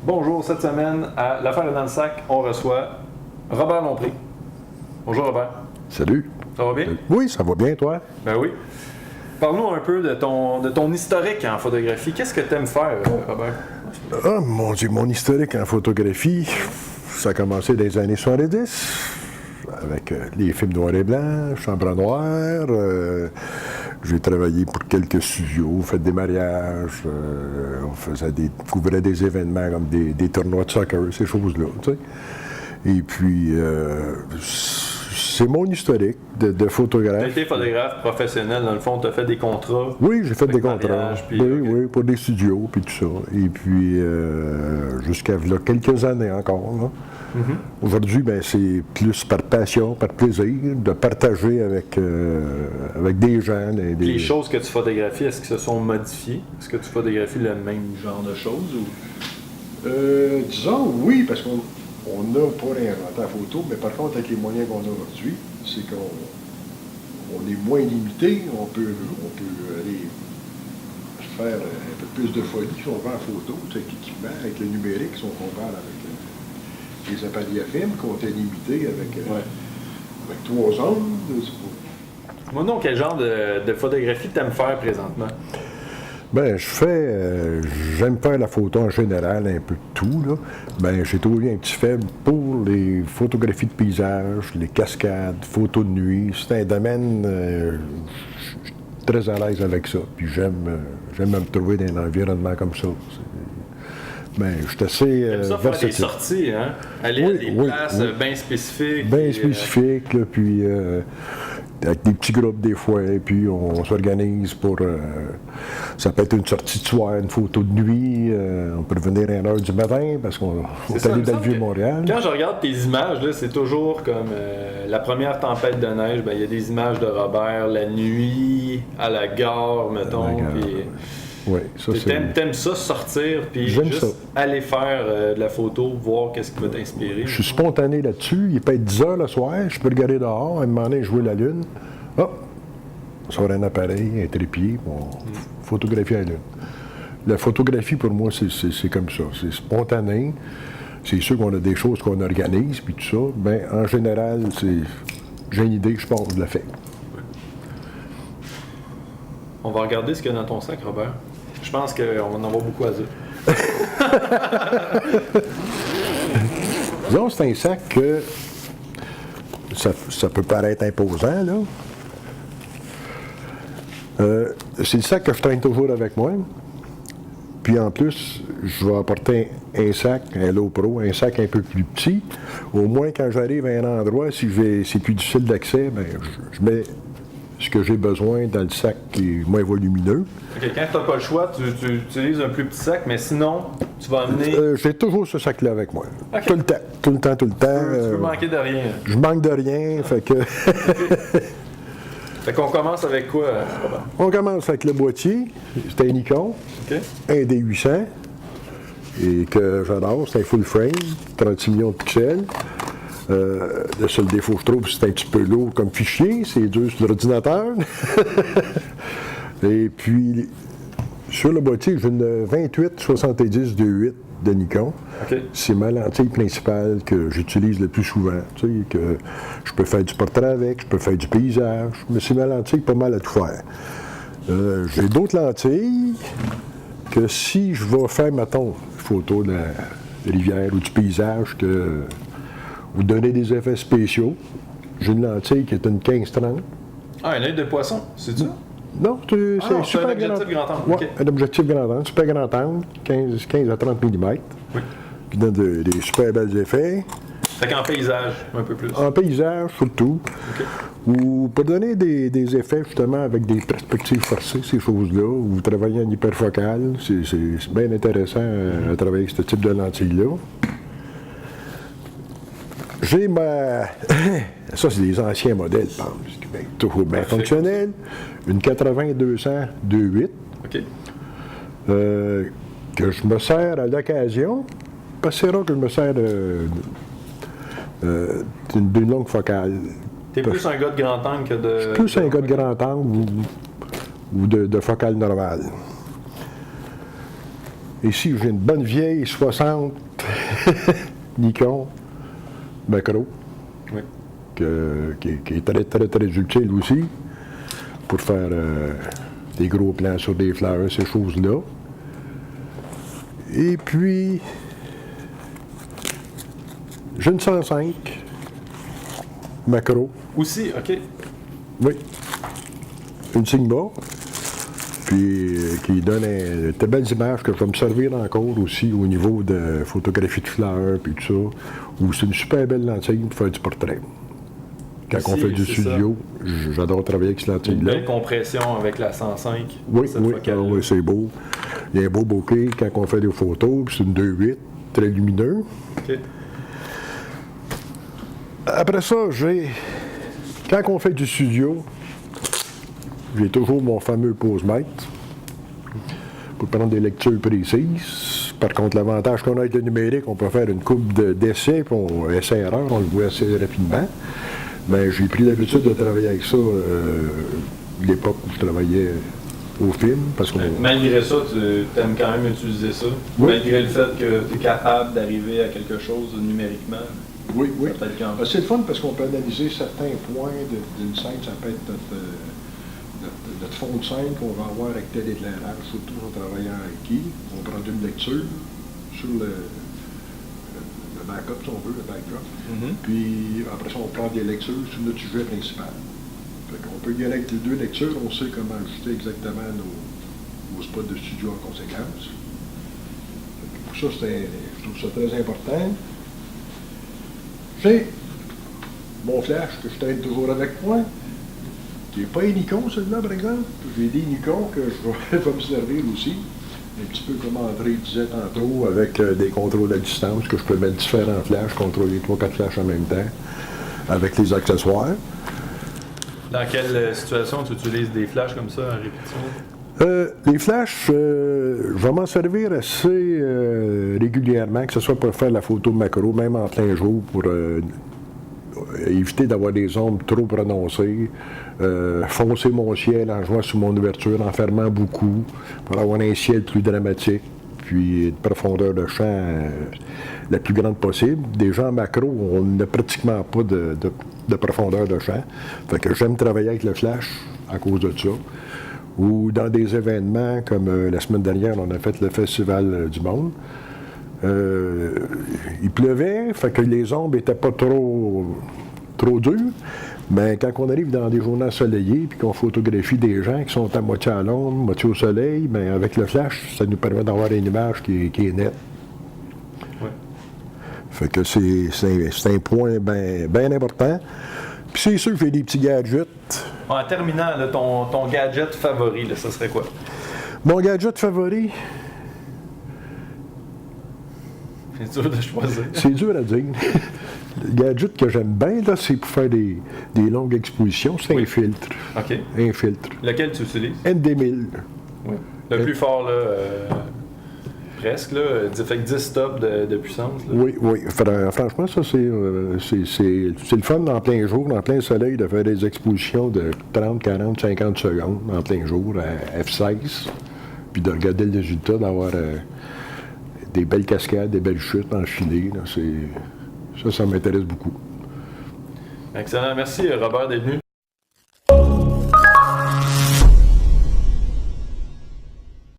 Bonjour, cette semaine, à L'Affaire est dans le sac, on reçoit Robert Lompré. Bonjour Robert. Salut. Ça va bien? Oui, ça va bien, toi? Ben oui. Parle-nous un peu de ton historique en photographie. Qu'est-ce que tu aimes faire, Robert? Ah, mon Dieu, mon historique en photographie, ça a commencé dans les années 70, avec les films noir et blanc, chambre noire. J'ai travaillé pour quelques studios, fait des mariages, on couvrait des événements comme des tournois de soccer, ces choses-là, tu sais. Et puis, c'est mon historique de photographe. Tu as été photographe professionnel, dans le fond, tu as fait des contrats. Oui, j'ai fait des contrats. Puis, oui, okay. Oui, pour des studios, puis tout ça. Et puis, jusqu'à là, quelques années encore. Là. Mm-hmm. Aujourd'hui, ben, c'est plus par passion, par plaisir, de partager avec des gens. Les choses que tu photographies, est-ce qu'elles se sont modifiées? Est-ce que tu photographies le même genre de choses? Ou... disons oui, parce qu'on n'a pas réinventé la photo, mais par contre, avec les moyens qu'on a aujourd'hui, c'est qu'on est moins limité, on peut aller faire un peu plus de folie si on va en photo, avec l'équipement, avec le numérique, si on compare avec les appareils à film, qu'on est limité avec 3 ondes. Moi non, quel genre de photographie tu aimes faire présentement? Ben, j'aime faire la photo en général, un peu de tout, là. Ben, j'ai trouvé un petit faible pour les photographies de paysage, les cascades, photos de nuit. C'est un domaine, je suis très à l'aise avec ça. Puis j'aime me trouver dans un environnement comme ça. Ben, je suis assez versatile. Faire des sorties, hein? Aller à des places bien spécifiques. Bien spécifiques, là, puis avec des petits groupes des fois, et puis on s'organise pour... ça peut être une sortie de soir, une photo de nuit, on peut revenir à 1h du matin, parce qu'on est allé dans le Vieux-Montréal. Quand je regarde tes images, là, c'est toujours comme la première tempête de neige, il y a des images de Robert, la nuit, à la gare, mettons, puis... Oui, ça c'est... T'aimes ça, sortir, puis juste aller faire de la photo, voir qu'est-ce qui va t'inspirer? Je suis spontané là-dessus. Il peut être 10 heures le soir, je peux regarder dehors, à un moment donné, jouer la lune. Hop! Sur un appareil, un trépied, photographier la lune. La photographie, pour moi, c'est comme ça. C'est spontané. C'est sûr qu'on a des choses qu'on organise, puis tout ça. Bien, en général, j'ai une idée, je pense, je la fais. On va regarder ce qu'il y a dans ton sac, Robert. Je pense qu'on va en avoir beaucoup à dire. Disons, c'est un sac que ça peut paraître imposant, là. C'est le sac que je traîne toujours avec moi. Puis en plus, je vais apporter un sac, un Low Pro, un sac un peu plus petit. Au moins, quand j'arrive à un endroit, si c'est plus difficile d'accès, ben, je mets ce que j'ai besoin dans le sac qui est moins volumineux. OK, quand tu n'as pas le choix, tu utilises un plus petit sac, mais sinon, tu vas amener... j'ai toujours ce sac-là avec moi. Okay. Tout le temps. Tu peux manquer de rien. Je manque de rien, fait que... Fait qu'on commence avec quoi, Robert? On commence avec le boîtier. C'est un Nikon, un D800, et que j'adore, c'est un full frame, 36 millions de pixels. Le seul défaut que je trouve, c'est un petit peu lourd comme fichier, c'est dur sur l'ordinateur. Et puis, sur le boîtier, j'ai une 28-70-2.8 de Nikon. Okay. C'est ma lentille principale que j'utilise le plus souvent. Tu sais, que je peux faire du portrait avec, je peux faire du paysage, mais c'est ma lentille pas mal à tout faire. J'ai d'autres lentilles que si je vais faire, mettons, une photo de la rivière ou du paysage, ou donner des effets spéciaux, j'ai une lentille qui est une 15-30. Ah, un œil de poisson, c'est ça? Non, c'est super un objectif grand angle. Ouais, okay. Un objectif grand angle, super grand angle, 15 à 30 mm. Oui. Qui donne des super belles effets. Fait qu'en paysage, un peu plus. En paysage, surtout. Okay. Ou pour donner des effets, justement, avec des perspectives forcées, ces choses-là, ou vous travaillez en hyperfocal, c'est bien intéressant à travailler avec ce type de lentille-là. J'ai ma... Ça, c'est des anciens modèles, je pense. Toujours bien fonctionnel. Une 80-200 2.8. OK. Que je me sers à l'occasion. Parce que c'est rare que je me sers d'une longue focale. T'es plus un gars de grand angle que de... Je suis plus un gars de grand angle ou de focale normale. Ici, j'ai une bonne vieille 60 Nikon macro, Oui. qui est très, très, très utile aussi pour faire des gros plans sur des fleurs, ces choses-là. Et puis, j'ai une 105 macro. Aussi, OK. Oui. Une Sigma. Puis qui donne de belles images que je vais me servir encore aussi au niveau de photographie de fleurs puis tout ça. Où c'est une super belle lentille pour faire du portrait. Quand on fait du studio, j'adore travailler avec cette lentille-là. Une belle compression avec la 105. Oui, oui, c'est beau. Il y a un beau bokeh quand on fait des photos, puis c'est une 2.8, très lumineux. OK. Après ça, quand on fait du studio, j'ai toujours mon fameux pose-mètre pour prendre des lectures précises. Par contre, l'avantage qu'on a avec le numérique, on peut faire une coupe d'essais, puis essai-erreur, on le voit assez rapidement. Mais j'ai pris l'habitude de travailler avec ça l'époque où je travaillais au film. Parce que malgré ça, tu aimes quand même utiliser ça? Oui. Malgré le fait que tu es capable d'arriver à quelque chose numériquement? Oui, oui. C'est le fun parce qu'on peut analyser certains points d'une scène. Ça peut être notre fond de scène qu'on va avoir avec tel éclairage, surtout en travaillant avec qui. On prend une lecture sur le backup, si on veut, le backdrop. Puis après ça, on prend des lectures sur notre sujet principal. On peut y aller avec les deux lectures, on sait comment ajuster exactement nos spots de studio en conséquence. Pour ça, je trouve ça très important. J'ai mon flash que je traîne toujours avec moi, qui n'est pas un Nikon, celui-là, par exemple. J'ai des Nikon que je vais me servir aussi. Un petit peu comme André disait tantôt, avec des contrôles à distance, que je peux mettre différents flashs, contrôler 3-4 flashs en même temps, avec les accessoires. Dans quelle situation tu utilises des flashs comme ça en répétition? Les flashs, je vais m'en servir assez régulièrement, que ce soit pour faire la photo macro, même en plein jour, pour éviter d'avoir des ombres trop prononcées, foncer mon ciel en jouant sur mon ouverture, en fermant beaucoup, pour avoir un ciel plus dramatique, puis une profondeur de champ la plus grande possible. Déjà en macro, on n'a pratiquement pas de profondeur de champ. Fait que j'aime travailler avec le flash à cause de ça. Ou dans des événements comme la semaine dernière, on a fait le Festival du Monde. Il pleuvait, fait que les ombres n'étaient pas trop dures, mais quand on arrive dans des journées ensoleillées puis qu'on photographie des gens qui sont à moitié à l'ombre, moitié au soleil, bien, avec le flash, ça nous permet d'avoir une image qui est nette. Ouais. Fait que c'est un point bien important. Puis c'est sûr que j'ai des petits gadgets. En terminant, là, ton gadget favori, là, ça serait quoi? Mon gadget favori? C'est dur de choisir. C'est dur à dire. Le gadget que j'aime bien, là, c'est pour faire des longues expositions, c'est un filtre. OK. Un filtre. Lequel tu utilises? ND1000. Oui. Le plus fort, là, presque, là, fait que 10 stops de puissance. Là. Oui, oui. Franchement, ça, c'est le fun en plein jour, en plein soleil, de faire des expositions de 30, 40, 50 secondes en plein jour à F16, puis de regarder le résultat, d'avoir des belles cascades, des belles chutes enfilées. Là, ça m'intéresse beaucoup. Excellent. Merci, Robert, d'être venu.